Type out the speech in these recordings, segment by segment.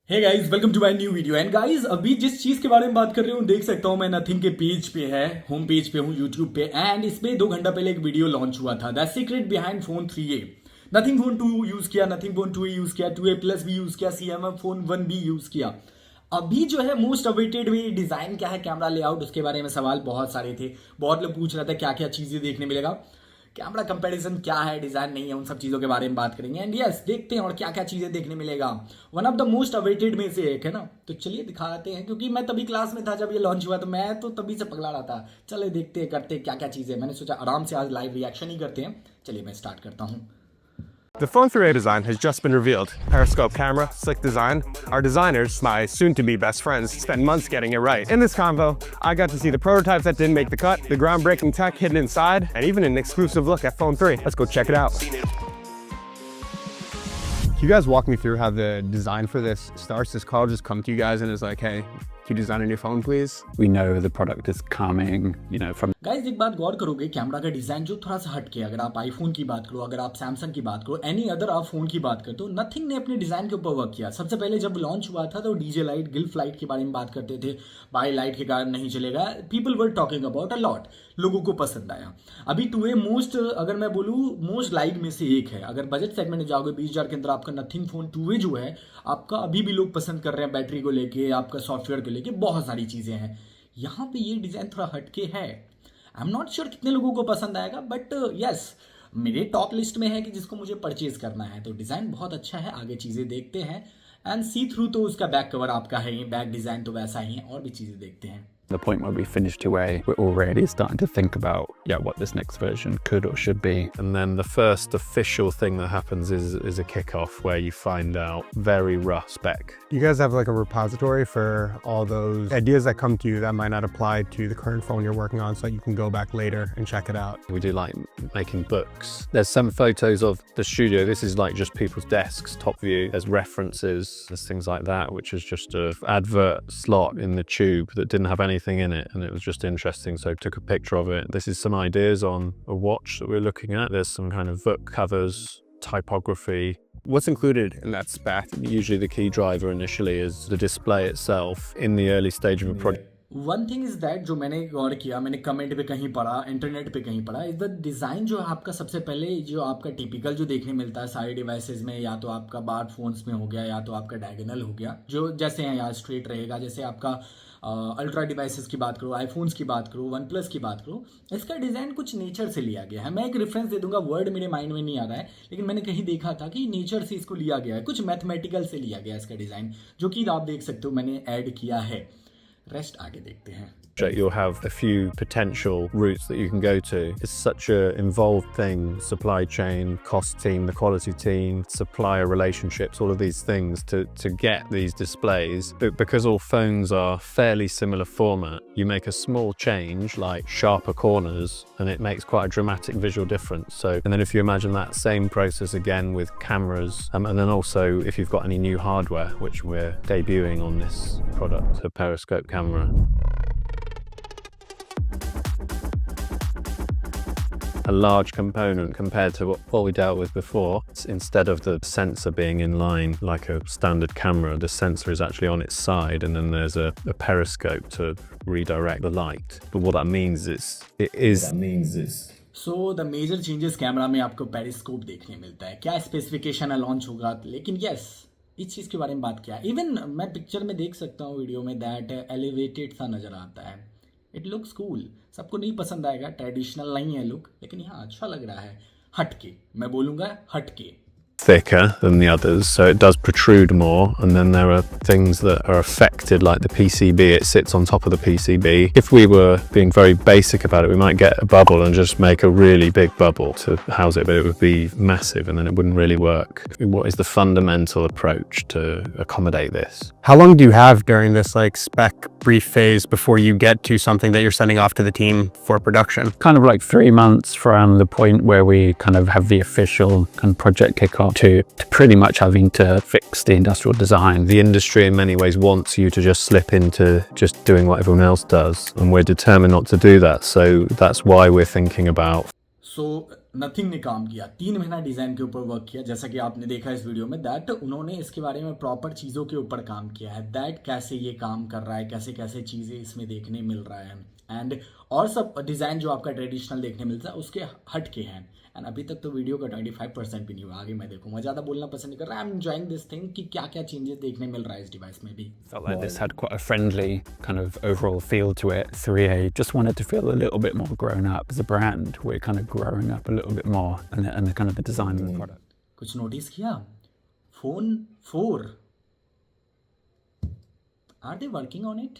Hey guys welcome to my new video. And guys अभी जिस चीज के बारे में बात कर रहे हूँ देख सकता हूँ मैं नथिंग के पेज पे है, होम पेज पे हूँ यूट्यूब पे। एंड इसमें 2 घंटा पहले एक वीडियो लॉन्च हुआ था, the secret behind phone 3A। Nothing phone 2 use किया, नथिंग फोन 2A यूज किया, 2A प्लस भी यूज किया, CMF फोन 1 भी यूज किया। अभी जो है मोस्ट अवेटेड में डिजाइन क्या है, कैमरा लेआउट, उसके बारे में सवाल बहुत सारे थे। बहुत लोग पूछ रहे थे क्या क्या चीजें देखने मिलेगा, कैमरा कंपैरिजन क्या है, डिजाइन नहीं है, उन सब चीजों के बारे में बात करेंगे। एंड यस देखते हैं और क्या क्या चीजें देखने मिलेगा। One of the most awaited में से एक है ना, तो चलिए दिखाते हैं। क्योंकि मैं तभी क्लास में था जब ये लॉन्च हुआ, तो मैं तो तभी से पगला रहा था। चले देखते हैं, करते क्या क्या चीजें। मैंने सोचा आराम से आज लाइव रिएक्शन ही करते हैं। चलिए मैं स्टार्ट करता हूँ। The Phone 3A design has just been revealed. Periscope camera, slick design. Our designers, my soon-to-be best friends, spent months getting it right. In this convo, I got to see the prototypes that didn't make the cut, the groundbreaking tech hidden inside, and even an exclusive look at Phone 3. Let's go check it out. Can you guys walk me through how the design for this starts? Does Carl just come to you guys and is like, hey, can you design a new phone, please? We know the product is coming, from guys एक बात गौर करोगे, camera का design जो थोड़ा सा हटके, अगर आप आईफोन की बात करो, अगर आप सैमसंग की बात करो, एनी अदर आप फोन की बात करो, तो नथिंग ने अपने डिजाइन के ऊपर वर्क किया। सबसे पहले जब लॉन्च हुआ था तो डीजे लाइट, गिल्फ लाइट के बारे में बात करते थे, भाई लाइट के कारण नहीं चलेगा, people were talking about a lot, लोगों को पसंद आया। अभी 2A मोस्ट, अगर मैं बोलूँ मोस्ट लाइक में से एक है। अगर बजट सेगमेंट में जाओगे 20,000 के अंदर, आपका नथिंग फोन 2A जो है आपका अभी भी लोग पसंद कर रहे हैं, बैटरी को लेके, आपका सॉफ्टवेयर को लेके, बहुत सारी चीजें हैं। यहाँ पे ये डिजाइन थोड़ा हटके है। आई एम नॉट श्योर कितने लोगों को पसंद आएगा, बट यस मेरे टॉप लिस्ट में है कि जिसको मुझे परचेज करना है। तो डिज़ाइन बहुत अच्छा है, आगे चीज़ें देखते हैं। एंड सी थ्रू तो उसका बैक कवर आपका है ही, बैक डिज़ाइन तो वैसा ही है, और भी चीज़ें देखते हैं। the point where we finished 2A, we're already starting to think about, what this next version could or should be. And then the first official thing that happens is a kickoff where you find out very rough spec. You guys have like a repository for all those ideas that come to you that might not apply to the current phone you're working on, so that you can go back later and check it out. We do like making books. There's some photos of the studio. This is like just people's desks, top view. There's references, there's things like that, which is just a advert slot in the tube that didn't have anything in it, and it was just interesting, so I took a picture of it. This is some ideas on a watch that we're looking at. There's some kind of book covers, typography. What's included in that spec? Usually the key driver initially is the display itself in the early stage of a project. One thing is that, जो मैंने गौर किया, मैंने comment पे कहीं पढ़ा, internet पे कहीं पढ़ा, इज द डिज़ाइन जो है आपका सबसे पहले जो आपका टिपिकल जो देखने मिलता है सारे डिवाइसेस में, या तो आपका बार फोन्स में हो गया, या तो आपका डायगोनल हो गया, जो जैसे हैं यार स्ट्रेट रहेगा। जैसे आपका अल्ट्रा डिवाइसेस की बात करो, आईफोन्स की बात करो, वन प्लस की बात करो, इसका डिज़ाइन कुछ नेचर से लिया गया है। मैं एक रेफरेंस दे दूंगा, वर्ड मेरे माइंड में नहीं आ रहा है, लेकिन मैंने कहीं देखा था कि नेचर से इसको लिया गया है, कुछ मैथमेटिकल से लिया गया है इसका डिज़ाइन, जो कि आप देख सकते हो मैंने ऐड किया है। रेस्ट आगे देखते हैं। You'll have a few potential routes that you can go to. It's such a involved thing, supply chain, cost team, the quality team, supplier relationships, all of these things to get these displays. But because all phones are fairly similar format, you make a small change like sharper corners and it makes quite a dramatic visual difference. So, and then if you imagine that same process again with cameras, and then also if you've got any new hardware, which we're debuting on this product, a periscope camera. A large component compared to what we dealt with before. Instead of the sensor being in line like a standard camera, the sensor is actually on its side, and then there's a periscope to redirect the light. But what that means is, so the major changes camera में आपको periscope देखने मिलता है। क्या specification है, launch होगा, लेकिन yes इस चीज़ के बारे में बात किया। इवन मैं पिक्चर में देख सकता हूँ वीडियो में, दैट एलिवेटेड सा नज़र आता है। It looks cool. सबको नहीं पसंद आएगा, ट्रेडिशनल नहीं है लुक, लेकिन यहाँ अच्छा लग रहा है। हटके, मैं बोलूँगा हटके। Thicker than the others, so it does protrude more, and then there are things that are affected like the PCB. It sits on top of the PCB. If we were being very basic about it, we might get a bubble and just make a really big bubble to house it, but it would be massive and then it wouldn't really work. What is the fundamental approach to accommodate this? How long do you have during this like spec brief phase before you get to something that you're sending off to the team for production? kind of like 3 months from the point where we kind of have the official kind of project kickoff to pretty much having to fix the industrial design. The industry in many ways wants you to just slip into just doing what everyone else does, and we're determined not to do that. So that's why we're thinking about. So nothing ने काम किया, 3 महीना design के ऊपर work किया, जैसा कि आपने देखा इस वीडियो में, दैट उन्होंने इसके बारे में प्रॉपर चीज़ों के ऊपर काम किया है, दैट कैसे ये काम कर रहा है, कैसे कैसे चीज़ें इसमें देखने मिल रहा है, एंड और सब डिज़ाइन जो आपका ट्रेडिशनल देखने मिलता है उसके हट के हैं। एंड अभी तक तो वीडियो का 25% भी नहीं हुआ, आगे मैं देखूंगा, ज़्यादा बोलना पसंद नहीं कर रहा। I am enjoying this thing कि क्या क्या चेंजेस देखने मिल रहा है इस डिवाइस में भी। Felt like this had quite a friendly kind of overall feel to it. 3A just wanted to feel a little bit more grown up as a brand. We're kind of growing up a little bit more, and the kind of the design of the product. कुछ notice किया, phone 4 are they working on it?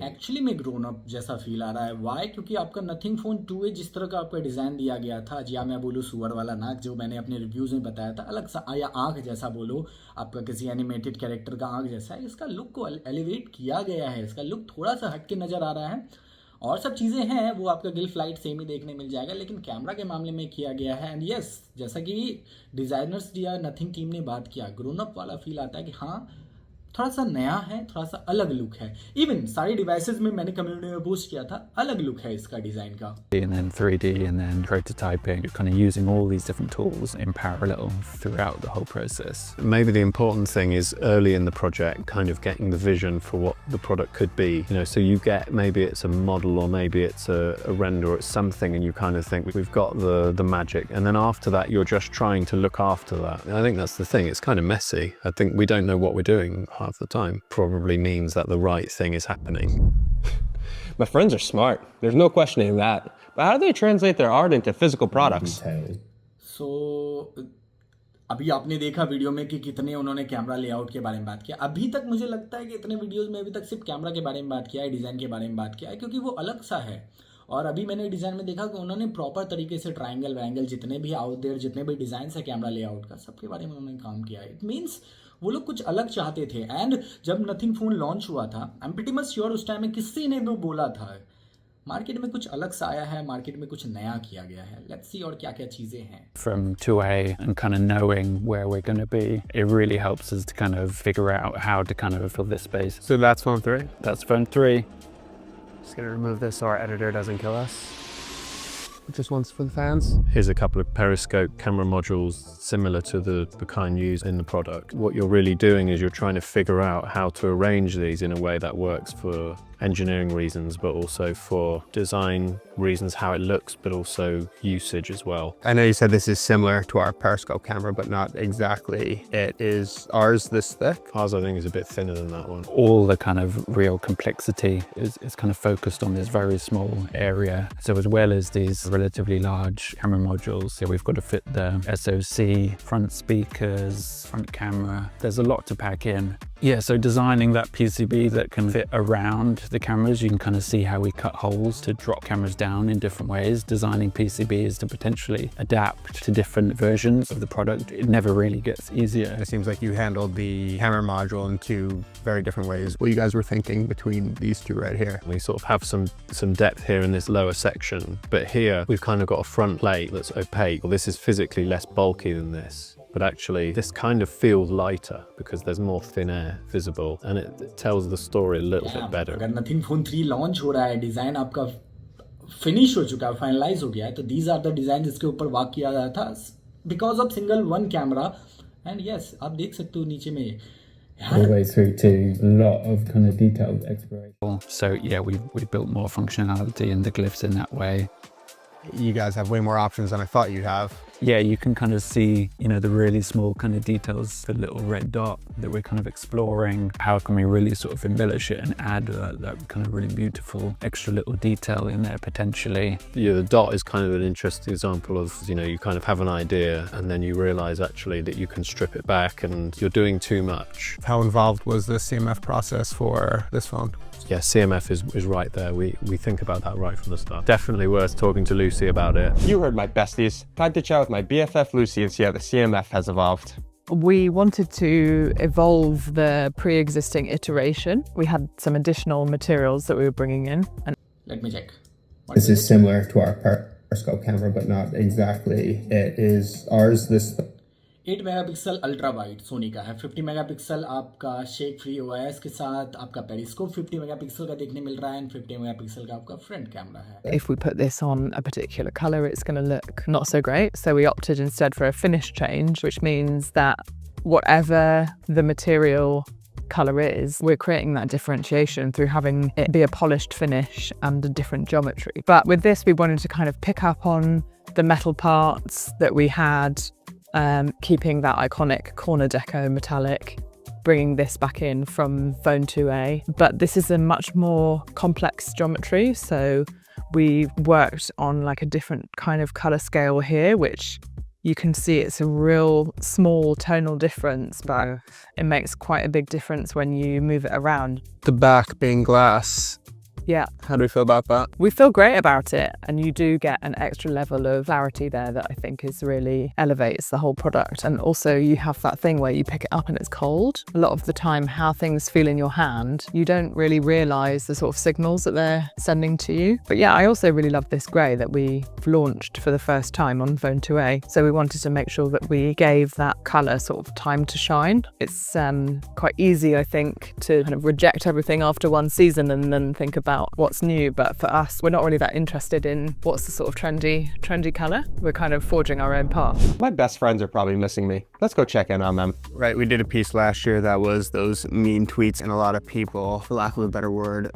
Actually में grown up जैसा feel आ रहा है। Y? क्योंकि आपका nothing phone 2A जिस तरह का आपका डिज़ाइन दिया गया था, या मैं बोलूँ सुअर वाला नाक जो मैंने अपने रिव्यूज़ में बताया था, अलग सा, या आँख जैसा बोलो, आपका किसी एनिमेटेड कैरेक्टर का आँख जैसा है, इसका लुक को एलिवेट किया गया है, इसका लुक थोड़ा सा हट के नज़र आ रहा है। और सब चीज़ें हैं वो आपका गिल्फ लाइट सेम ही देखने मिल जाएगा, लेकिन कैमरा के मामले में किया गया है। एंड यस, जैसा कि डिज़ाइनर्स या नथिंग टीम ने बात किया, ग्रोन अप वाला फील आता है कि हाँ थोड़ा सा नया है, थोड़ा सा अलग लुक है। इवन सारी डिवाइसेस में मैंने कम्युनिटी में पोस्ट किया था, अलग लुक है इसका डिज़ाइन का। And then 3D and then prototyping, kind of using all these different tools in parallel throughout the whole process. Maybe the important thing is early in the project, kind of getting the vision for what the product could be. You know, so you get, maybe it's a model or maybe it's a render or it's something, and you kind of think we've got the magic. And then after that, you're just trying to look after that. And I think that's the thing. It's kind of messy. I think we don't know what we're doing half the time. Probably means that the right thing is happening. My friends are smart. There's no questioning that. But how do they translate their art into physical products? सो अभी आपने देखा video में कि कितने उन्होंने camera layout के बारे में बात किया। अभी तक मुझे लगता है कि इतने वीडियोस में अभी तक सिर्फ कैमरा के बारे में बात किया है, डिज़ाइन के बारे में बात किया है, क्योंकि वो अलग सा है। और अभी मैंने डिज़ाइन में देखा कि उन्होंने प्रॉपर तरीके से ट्रायंगल वैंगल जितने भी आउट देयर जितने भी डिज़ाइन है कैमरा लेआउट का, सबके बारे में उन्होंने काम किया है। इट मीन्स वो लोग कुछ अलग चाहते थे। एंड जब नथिंग फ़ोन लॉन्च हुआ था, I am pretty much sure उस टाइम में किसी ने भी बोला था मार्केट में कुछ अलग सा आया है, मार्केट में कुछ नया किया गया है। लेट्स सी और क्या क्या चीज़ें हैं। From 2A and kind of knowing where we're going to be, it really helps us to kind of figure out how to kind of fill this space. So that's phone 3? That's phone 3. Just gonna remove this so our editor doesn't kill us. Just once for the fans. Here's a couple of periscope camera modules similar to the kind used in the product. What you're really doing is you're trying to figure out how to arrange these in a way that works for engineering reasons, but also for design reasons, how it looks, but also usage as well. I know you said this is similar to our periscope camera, but not exactly. It is ours this thick. Ours, I think, is a bit thinner than that one. All the kind of real complexity is kind of focused on this very small area. So as well as these relatively large camera modules, so we've got to fit the SoC, front speakers, front camera. There's a lot to pack in. Yeah, so designing that PCB that can fit around the cameras, you can kind of see how we cut holes to drop cameras down in different ways. Designing PCBs to potentially adapt to different versions of the product, it never really gets easier. It seems like you handled the camera module in 2 very different ways. What you guys were thinking between these 2 right here? We sort of have some depth here in this lower section, but here we've kind of got a front plate that's opaque. Well, this is physically less bulky than this. But actually, this kind of feels lighter because there's more thin air visible, and it tells the story a little bit better. अगर nothing phone 3 launch हो रहा है, design आपका finish हो चुका है, finalise हो गया है, तो दीज आर द डिज़ाइन जिसके ऊपर वर्क किया गया था because of single one camera. And yes, आप देख सकते हो नीचे में all the way through to a lot of kind of detailed exploration. So yeah, we built more functionality in the glyphs in that way. You guys have way more options than I thought you'd have. Yeah, you can kind of see, you know, the really small kind of details, the little red dot that we're kind of exploring. How can we really sort of embellish it and add that kind of really beautiful extra little detail in there potentially? Yeah, the dot is kind of an interesting example of, you know, you kind of have an idea and then you realize actually that you can strip it back and you're doing too much. How involved was the CMF process for this phone? Yeah, CMF is right there. We think about that right from the start. Definitely worth talking to Lucy about it. You heard my besties. Time to chat with my BFF Lucy and see how the CMF has evolved. We wanted to evolve the pre-existing iteration. We had some additional materials that we were bringing in. And let me check. This is similar to our periscope camera, but not exactly. It is ours this thick. 8 megapixel ultra wide Sony का है, 50 megapixel आपका shake free OS के साथ आपका periscope 50 megapixel का देखने मिल रहा है एंड 50 मेगापिक्सल का आपका फ्रंट कैमरा है। If we put this on a particular colour, it's going to look not so great. So we opted instead for a finish change, which means that whatever the material colour is, we're creating that differentiation through having it be a polished finish and a different geometry. But with this, we wanted to kind of pick up on the metal parts that we had, keeping that iconic corner deco metallic, bringing this back in from Phone 2a. But this is a much more complex geometry, so we worked on like a different kind of colour scale here, which you can see it's a real small tonal difference, but it makes quite a big difference when you move it around. The back being glass. Yeah. How do we feel about that? We feel great about it, and you do get an extra level of clarity there that I think is really elevates the whole product. And also you have that thing where you pick it up and it's cold. A lot of the time how things feel in your hand, you don't really realise the sort of signals that they're sending to you. But yeah, I also really love this grey that we've launched for the first time on Phone 2a. So we wanted to make sure that we gave that colour sort of time to shine. It's quite easy, I think, to kind of reject everything after one season and then think about what's new, but for us we're not really that interested in what's the sort of trendy colour. We're kind of forging our own path. My best friends are probably missing me. Let's go check in on them. Right, we did a piece last year that was those mean tweets and a lot of people, for lack of a better word,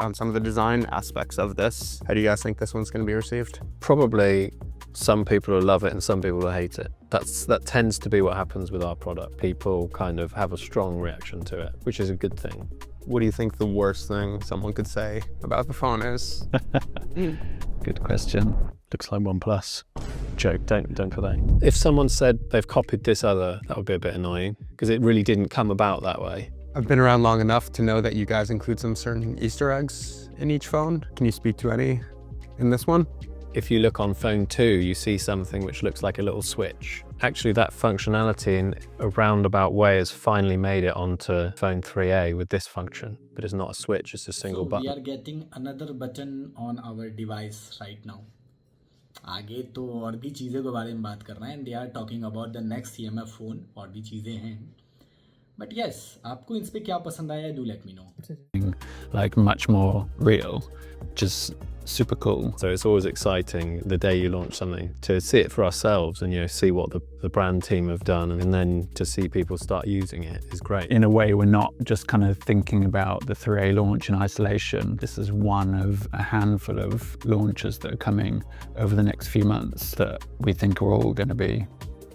on some of the design aspects of this. How do you guys think this one's going to be received? Probably some people will love it and some people will hate it. That tends to be what happens with our product. People kind of have a strong reaction to it, which is a good thing. What do you think the worst thing someone could say about the phone is? Good question. Looks like OnePlus. Joke, don't put that. If someone said they've copied this other, that would be a bit annoying because it really didn't come about that way. I've been around long enough to know that you guys include some certain Easter eggs in each phone. Can you speak to any in this one? If you look on Phone 2, you see something which looks like a little switch. Actually, that functionality in a roundabout way has finally made it onto Phone 3a with this function, but it's not a switch, it's a single button. We are getting another button on our device right now. आगे तो और भी चीज़ों के बारे में बात कर रहे हैं and they are talking about the next CMF phone और भी चीज़ें हैं. But yes, आपको इन पे क्या पसंद आया? Do let me know. Like much more real, just super cool. So it's always exciting the day you launch something to see it for ourselves and see what the brand team have done, and then to see people start using it is great. In a way, we're not just kind of thinking about the 3A launch in isolation. This is one of a handful of launches that are coming over the next few months that we think are all going to be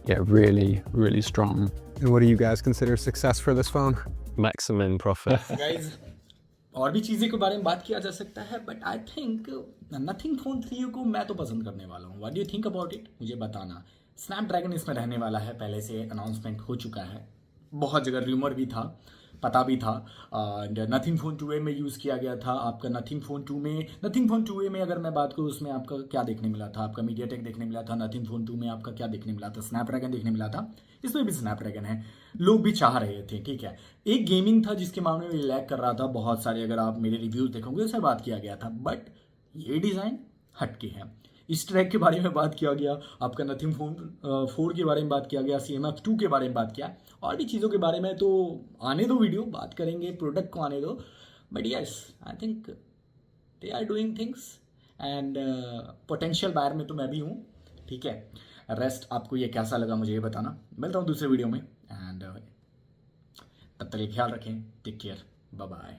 really, really strong. And what do you guys consider success for this phone? Maximum profit. Guys, और भी चीज़ें के बारे में बात किया जा सकता है, but I think nothing phone 3 को मैं तो पसंद करने वाला हूँ. What do you think about it? मुझे बताना. स्नैपड्रैगन इसमें रहने वाला है, पहले से अनाउंसमेंट हो चुका है, बहुत जगह रूमर भी था, पता भी था. नथिंग फोन 2a में यूज़ किया गया था. आपका नथिंग फोन 2a में अगर मैं बात करूँ उसमें आपका क्या देखने मिला था? आपका मीडियाटेक देखने मिला था. नथिंग फोन 2 में आपका क्या देखने मिला था? स्नैपड्रैगन देखने मिला था. इसमें भी स्नैपड्रैगन है, लोग भी चाह रहे थे. ठीक है, एक गेमिंग था जिसके मामले में लैग कर रहा था बहुत सारे. अगर आप मेरे रिव्यूज देखोगे उसमें बात किया गया था, बट ये डिज़ाइन हटके है. इस ट्रैक के बारे में बात किया गया, आपका नथिंग फोन 4 के बारे में बात किया गया, CMF 2 के बारे में बात किया, और भी चीज़ों के बारे में. तो आने दो, वीडियो बात करेंगे, प्रोडक्ट को आने दो. But yes, I think they are doing things and potential buyer में तो मैं भी हूँ. ठीक है, रेस्ट आपको ये कैसा लगा मुझे ये बताना. मिलता हूँ दूसरे वीडियो में, एंड तब तक ख्याल रखें. Take care, bye bye.